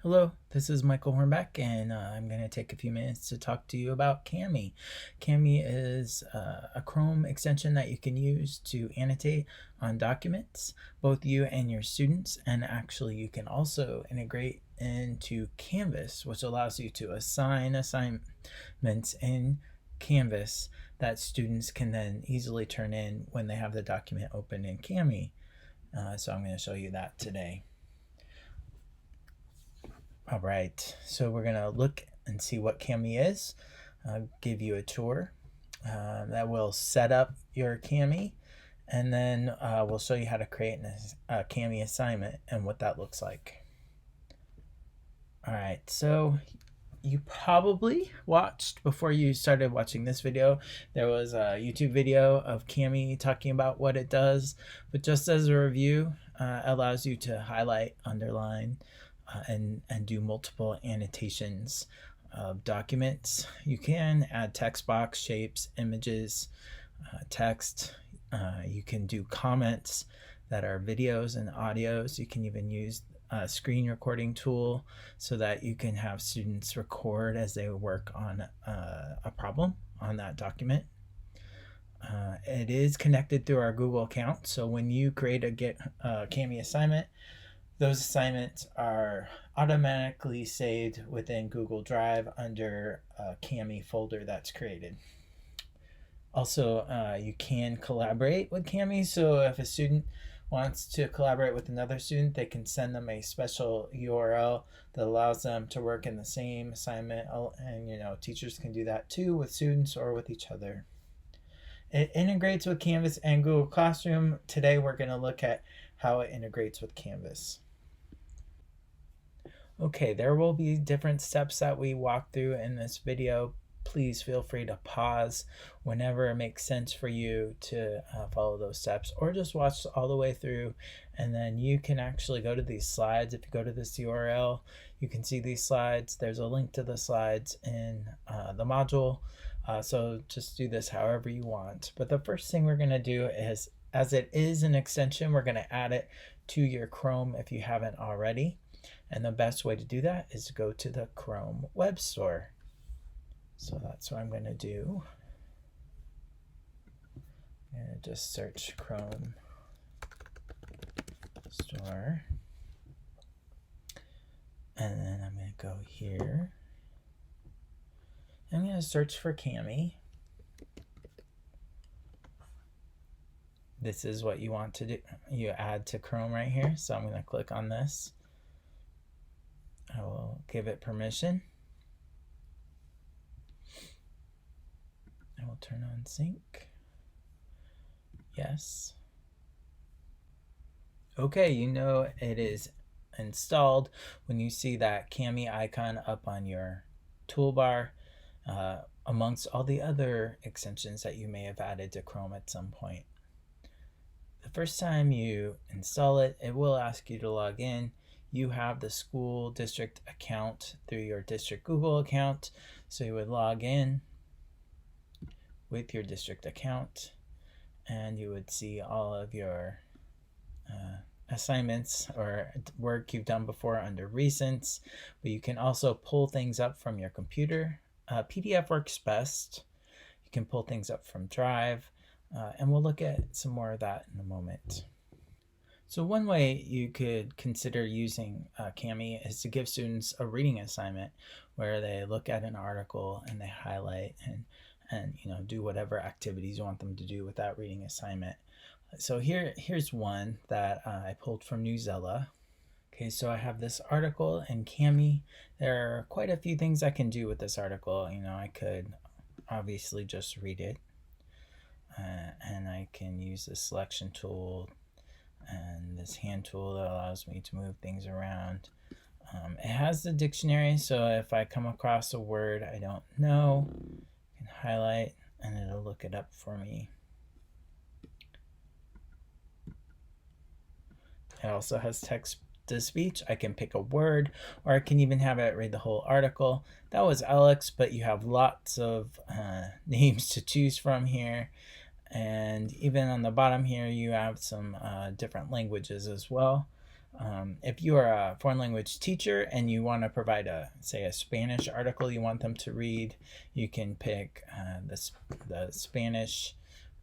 Hello, this is Michael Hornbeck, and I'm going to take a few minutes to talk to you about Cami. Cami is a Chrome extension that you can use to annotate on documents, both you and your students, and actually you can also integrate into Canvas, which allows you to assign assignments in Canvas that students can then easily turn in when they have the document open in Cami. So I'm going to show you that today. All right, so we're gonna look and see what Cami is. I'll give you a tour that will set up your Cami, and then we'll show you how to create a Cami assignment and what that looks like. All right, so you probably watched, before you started watching this video, there was a YouTube video of Cami talking about what it does, but just as a review, allows you to highlight, underline, and do multiple annotations of documents. You can add text box, shapes, images, text. You can do comments that are videos and audios. You can even use a screen recording tool so that you can have students record as they work on a problem on that document. It is connected through our Google account, so when you create a Cami assignment, those assignments are automatically saved within Google Drive under a Cami folder that's created. Also, you can collaborate with Cami, so if a student wants to collaborate with another student, they can send them a special URL that allows them to work in the same assignment, and teachers can do that too with students or with each other. It integrates with Canvas and Google Classroom. Today we're going to look at how it integrates with Canvas. Okay, there will be different steps that we walk through in this video. Please feel free to pause whenever it makes sense for you to follow those steps, or just watch all the way through, and then you can actually go to these slides. If you go to this URL, you can see these slides. There's a link to the slides in the module, so just do this however you want. But the first thing we're going to do is, as it is an extension, we're going to add it to your Chrome if you haven't already. And the best way to do that is to go to the Chrome Web Store. So that's what I'm going to do. I'm going to just search Chrome Store. And then I'm going to go here. I'm going to search for Cami. This is what you want to do. You add to Chrome right here. So I'm going to click on this. I will give it permission. I will turn on sync. Yes. Okay, you know it is installed when you see that Cami icon up on your toolbar amongst all the other extensions that you may have added to Chrome at some point. The first time you install it, it will ask you to log in. You have the school district account through your district Google account, so you would log in with your district account, and you would see all of your assignments or work you've done before under recents, but you can also pull things up from your computer. PDF works best. You can pull things up from Drive, and we'll look at some more of that in a moment. So one way you could consider using Cami is to give students a reading assignment where they look at an article and they highlight and do whatever activities you want them to do with that reading assignment. So here's one that I pulled from Newsela. Okay, so I have this article in Cami. There are quite a few things I can do with this article. I could obviously just read it, and I can use the selection tool and this hand tool that allows me to move things around. It has the dictionary, so if I come across a word I don't know, I can highlight and it'll look it up for me. It also has text to speech. I can pick a word, or I can even have it read the whole article. That was Alex, but you have lots of names to choose from here. And even on the bottom here, you have some different languages as well. If you are a foreign language teacher and you want to provide say a Spanish article you want them to read, you can pick the Spanish,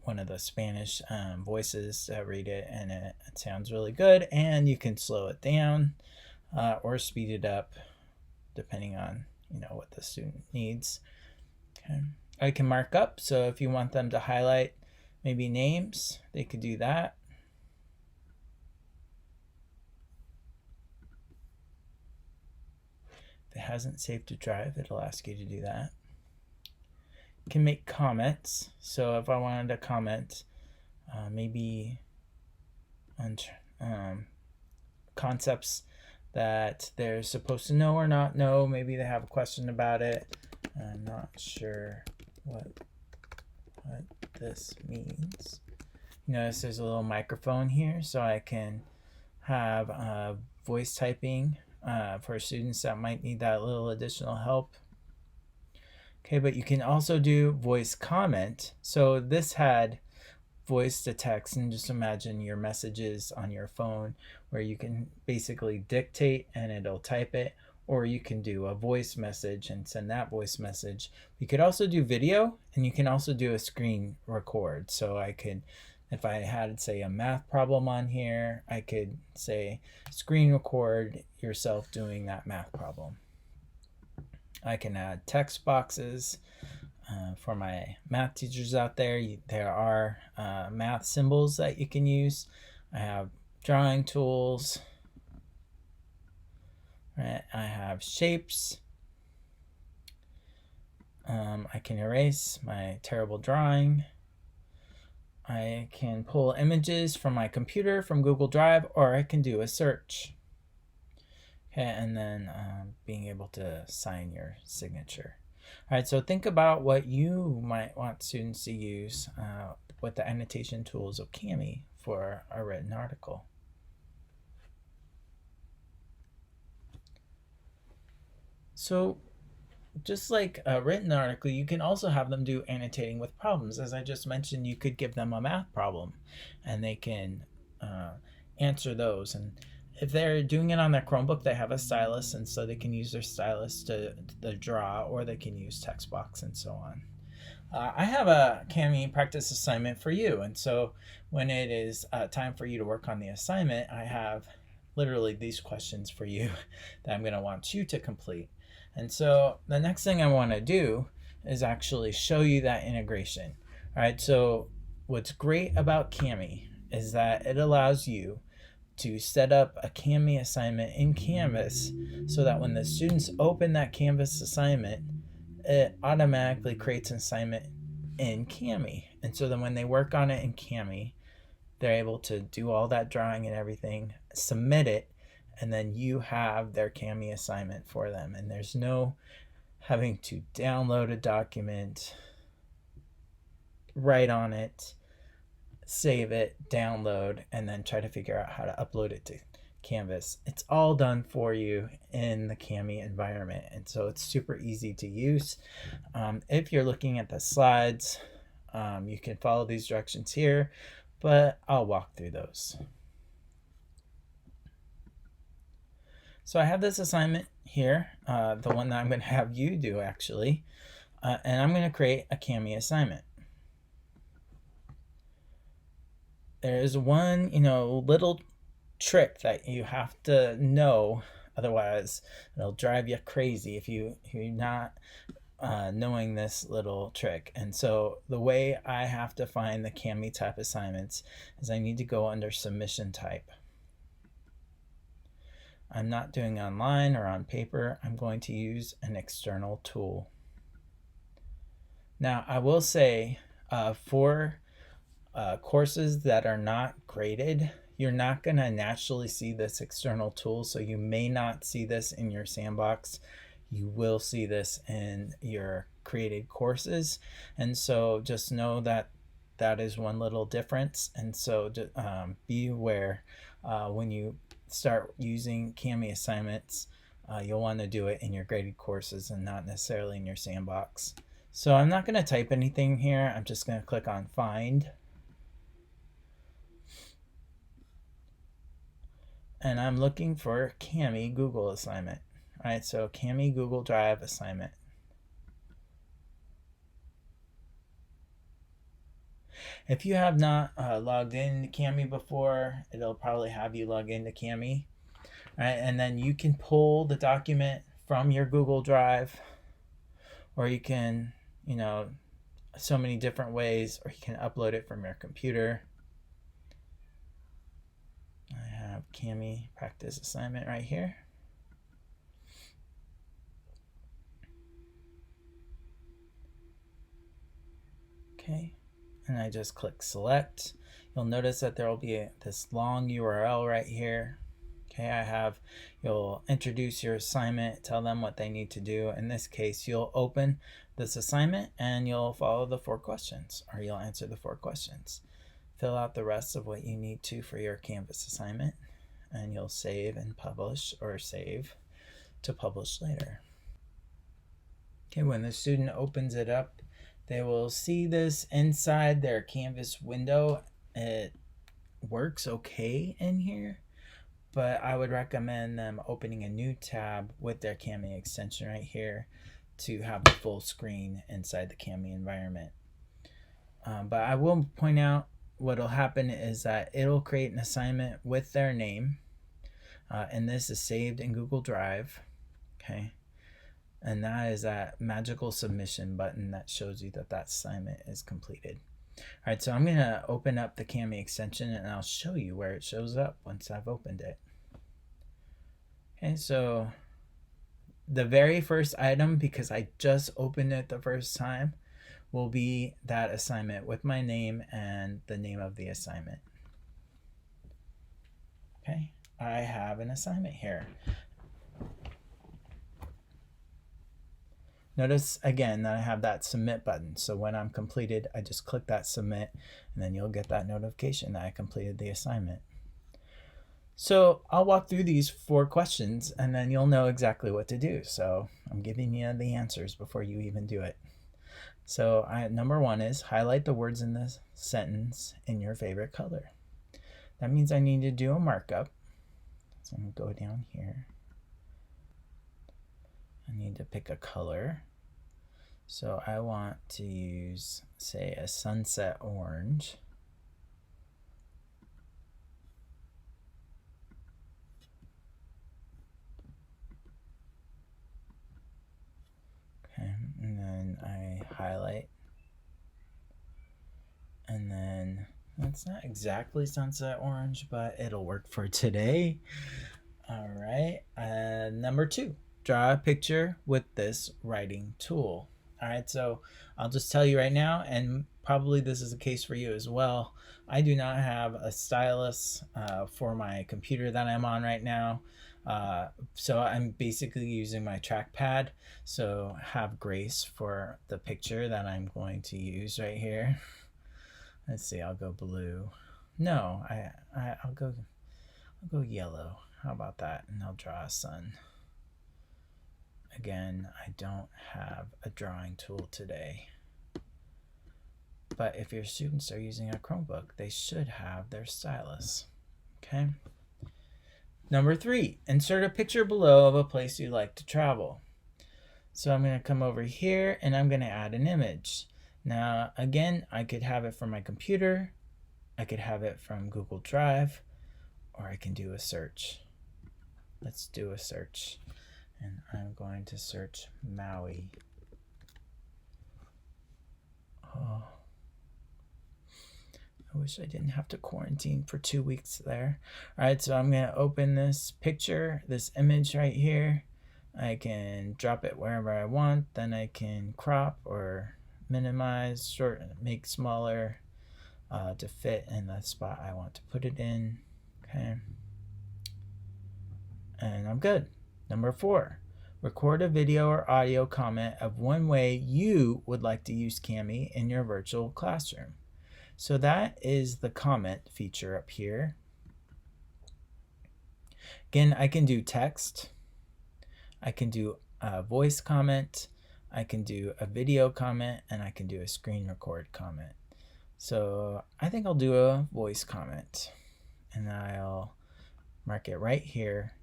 one of the Spanish voices to read it, and it sounds really good. And you can slow it down or speed it up depending on what the student needs. Okay. I can mark up, so if you want them to highlight maybe names, they could do that. If it hasn't saved to Drive, it'll ask you to do that. You can make comments, so if I wanted to comment maybe on concepts that they're supposed to know or not know, maybe they have a question about it. I'm not sure what this means. Notice there's a little microphone here, so I can have voice typing for students that might need that little additional help. Okay, but you can also do voice comment. So this had voice to text, and just imagine your messages on your phone where you can basically dictate and it'll type it, or you can do a voice message and send that voice message. You could also do video, and you can also do a screen record. So I could, if I had, say, a math problem on here, I could say screen record yourself doing that math problem. I can add text boxes. For my math teachers out there, there are math symbols that you can use. I have drawing tools. Right? I have shapes. I can erase my terrible drawing. I can pull images from my computer from Google Drive, or I can do a search. Okay, and then being able to sign your signature. All right, so think about what you might want students to use with the annotation tools of Kami for a written article. So just like a written article, you can also have them do annotating with problems. As I just mentioned, you could give them a math problem and they can answer those. And if they're doing it on their Chromebook, they have a stylus, and so they can use their stylus to draw, or they can use text box and so on. I have a Kami practice assignment for you, and so when it is time for you to work on the assignment, I have literally these questions for you that I'm going to want you to complete. And so the next thing I want to do is actually show you that integration. All right, so what's great about Kami is that it allows you to set up a Kami assignment in Canvas so that when the students open that Canvas assignment, it automatically creates an assignment in Kami. And so then when they work on it in Kami, they're able to do all that drawing and everything, submit it, and then you have their Kami assignment for them. And there's no having to download a document, write on it, save it, download, and then try to figure out how to upload it to Canvas. It's all done for you in the Kami environment, and so it's super easy to use. If you're looking at the slides, you can follow these directions here, but I'll walk through those. So I have this assignment here, the one that I'm going to have you do actually, and I'm going to create a Kami assignment. There's one, little trick that you have to know, otherwise it'll drive you crazy if you're not knowing this little trick. And so the way I have to find the Kami type assignments is I need to go under submission type. I'm not doing online or on paper. I'm going to use an external tool. Now I will say for courses that are not graded, you're not going to naturally see this external tool, so you may not see this in your sandbox. You will see this in your created courses, and so just know that that is one little difference. And so be aware when you start using Kami assignments, you'll want to do it in your graded courses and not necessarily in your sandbox. So I'm not going to type anything here. I'm just going to click on Find. and I'm looking for Kami Google assignment. All right, so Kami Google Drive assignment. If you have not logged into Kami before, it'll probably have you log into Kami. All right, and then you can pull the document from your Google Drive, or you can, so many different ways, or you can upload it from your computer. I have Kami practice assignment right here. Okay, and I just click select. You'll notice that there will be this long URL right here. Okay, you'll introduce your assignment, tell them what they need to do. In this case, you'll open this assignment and you'll follow the 4 questions, or you'll answer the 4 questions. Fill out the rest of what you need to for your Canvas assignment, and you'll save and publish, or save to publish later. Okay, when the student opens it up, they will see this inside their Canvas window. It works okay in here, but I would recommend them opening a new tab with their Kami extension right here to have the full screen inside the Kami environment. But I will point out what'll happen is that it'll create an assignment with their name, and this is saved in Google Drive. Okay, and that is that magical submission button that shows you that that assignment is completed. All right, so I'm going to open up the Kami extension and I'll show you where it shows up once I've opened it. Okay, so the very first item, because I just opened it the first time, will be that assignment with my name and the name of the assignment. Okay, I have an assignment here. Notice again that I have that submit button. So when I'm completed, I just click that submit, and then you'll get that notification that I completed the assignment. So I'll walk through these 4 questions and then you'll know exactly what to do. So I'm giving you the answers before you even do it. So number 1 is highlight the words in the sentence in your favorite color. That means I need to do a markup. So I'm going to go down here. I need to pick a color. So I want to use, say, a sunset orange. Okay, and then I highlight. And then that's not exactly sunset orange, but it'll work for today. All right, number 2. Draw a picture with this writing tool. All right, so I'll just tell you right now, and probably this is the case for you as well. I do not have a stylus for my computer that I'm on right now. So I'm basically using my trackpad. So have grace for the picture that I'm going to use right here. Let's see, I'll go blue. No, I'll go yellow. How about that? And I'll draw a sun. Again, I don't have a drawing tool today. But if your students are using a Chromebook, they should have their stylus. Okay. Number 3, insert a picture below of a place you'd like to travel. So I'm going to come over here and I'm going to add an image. Now, again, I could have it from my computer, I could have it from Google Drive, or I can do a search. Let's do a search. And I'm going to search Maui. Oh, I wish I didn't have to quarantine for 2 weeks there. All right, so I'm going to open this picture, this image right here. I can drop it wherever I want. Then I can crop or minimize, short, make smaller to fit in the spot I want to put it in. Okay. And I'm good. Number 4, record a video or audio comment of one way you would like to use Kami in your virtual classroom. So that is the comment feature up here. Again, I can do text, I can do a voice comment, I can do a video comment, and I can do a screen record comment. So I think I'll do a voice comment, and I'll mark it right here.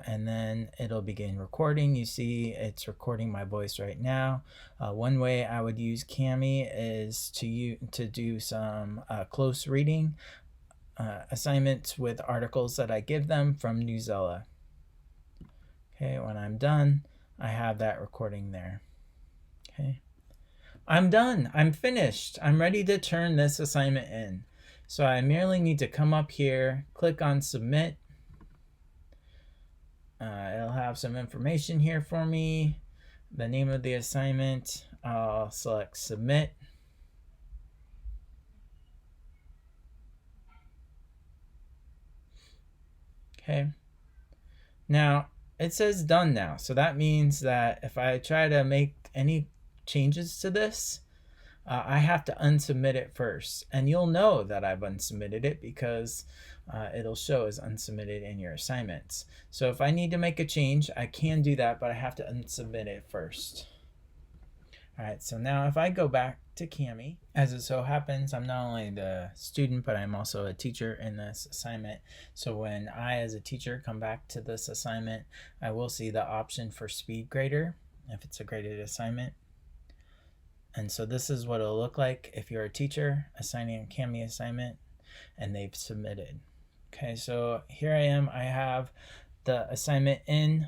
And then it'll begin recording. You see it's recording my voice right now. One way I would use Kami is to do some close reading assignments with articles that I give them from Newsela. Okay, when I'm done, I have that recording there. Okay, I'm done. I'm finished. I'm ready to turn this assignment in. So I merely need to come up here, click on submit. It'll have some information here for me, the name of the assignment. I'll select submit. Okay. Now it says done now. So that means that if I try to make any changes to this, I have to unsubmit it first. And you'll know that I've unsubmitted it because it'll show as unsubmitted in your assignments. So if I need to make a change, I can do that, but I have to unsubmit it first. All right, so now if I go back to Kami, as it so happens, I'm not only the student, but I'm also a teacher in this assignment. So when I, as a teacher, come back to this assignment, I will see the option for speed grader if it's a graded assignment. And so this is what it'll look like if you're a teacher assigning a Kami assignment and they've submitted. Okay, so here I am. I have the assignment in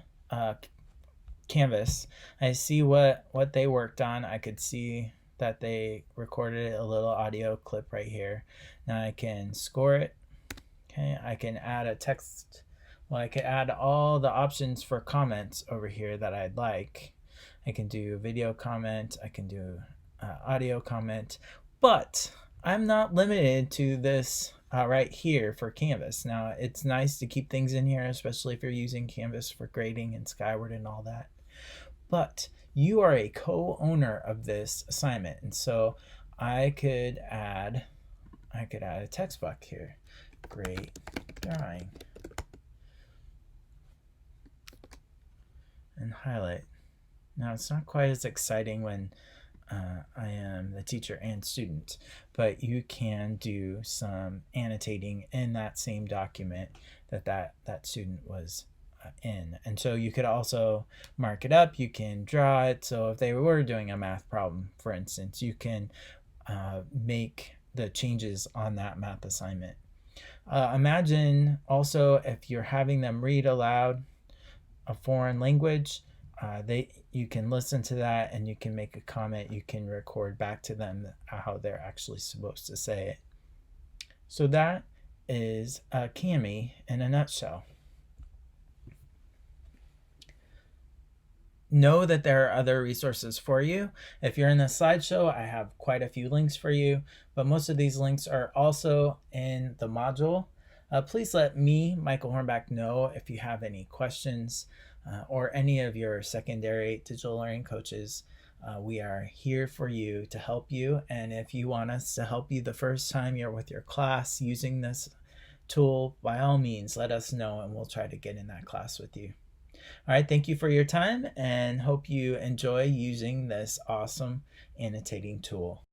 Canvas. I see what they worked on. I could see that they recorded a little audio clip right here. Now I can score it. Okay, I can add a text. Well, I could add all the options for comments over here that I'd like. I can do video comment. I can do audio comment, but I'm not limited to this right here for Canvas. Now it's nice to keep things in here, especially if you're using Canvas for grading and Skyward and all that, but you are a co-owner of this assignment, and so I could add a text box here. Great drawing, and highlight. Now it's not quite as exciting when I am the teacher and student, but you can do some annotating in that same document that student was in. And so you could also mark it up, you can draw it. So if they were doing a math problem, for instance, you can make the changes on that math assignment. Imagine also if you're having them read aloud a foreign language, you can listen to that and you can make a comment. You can record back to them how they're actually supposed to say it. So that is Kami in a nutshell. Know that there are other resources for you. If you're in the slideshow, I have quite a few links for you, but most of these links are also in the module. Please let me, Michael Hornback, know if you have any questions or any of your secondary digital learning coaches. We are here for you to help you. And if you want us to help you the first time you're with your class using this tool, by all means, let us know and we'll try to get in that class with you. All right, thank you for your time and hope you enjoy using this awesome annotating tool.